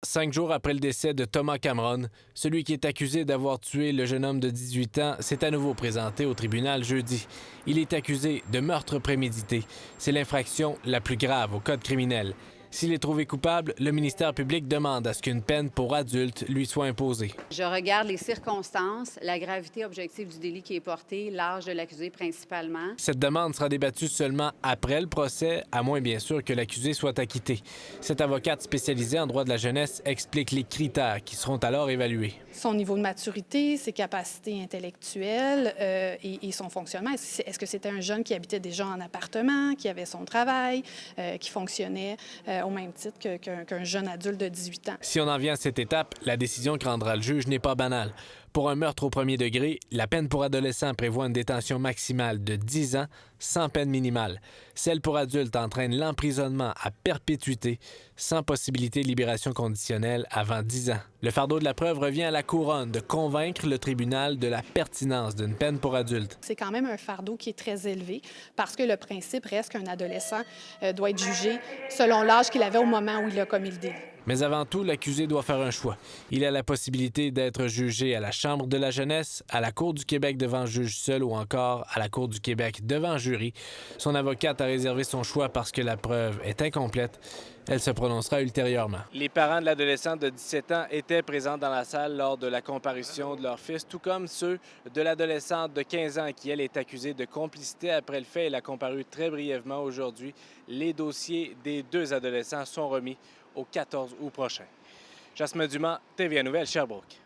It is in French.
5 jours après le décès de Thomas Cameron, celui qui est accusé d'avoir tué le jeune homme de 18 ans s'est à nouveau présenté au tribunal jeudi. Il est accusé de meurtre prémédité. C'est l'infraction la plus grave au code criminel. S'il est trouvé coupable, le ministère public demande à ce qu'une peine pour adulte lui soit imposée. Je regarde les circonstances, la gravité objective du délit qui est porté, l'âge de l'accusé principalement. Cette demande sera débattue seulement après le procès, à moins bien sûr que l'accusé soit acquitté. Cette avocate spécialisée en droit de la jeunesse explique les critères qui seront alors évalués. Son niveau de maturité, ses capacités intellectuelles et son fonctionnement. Est-ce que c'était un jeune qui habitait déjà en appartement, qui avait son travail, qui fonctionnait au même titre qu'un jeune adulte de 18 ans? Si on en vient à cette étape, la décision que rendra le juge n'est pas banale. Pour un meurtre au premier degré, la peine pour adolescent prévoit une détention maximale de 10 ans sans peine minimale. Celle pour adulte entraîne l'emprisonnement à perpétuité sans possibilité de libération conditionnelle avant 10 ans. Le fardeau de la preuve revient à la couronne de convaincre le tribunal de la pertinence d'une peine pour adulte. C'est quand même un fardeau qui est très élevé parce que le principe reste qu'un adolescent doit être jugé selon l'âge qu'il avait au moment où il a commis le délit. Mais avant tout, l'accusé doit faire un choix. Il a la possibilité d'être jugé à la Chambre de la jeunesse, à la Cour du Québec devant juge seul ou encore à la Cour du Québec devant jury. Son avocate a réservé son choix parce que la preuve est incomplète. Elle se prononcera ultérieurement. Les parents de l'adolescent de 17 ans étaient présents dans la salle lors de la comparution de leur fils, tout comme ceux de l'adolescente de 15 ans qui, elle, est accusée de complicité après le fait. Elle a comparu très brièvement aujourd'hui. Les dossiers des deux adolescents sont remis au 14 août prochain. Jasmin Dumas, TVA Nouvelles, Sherbrooke.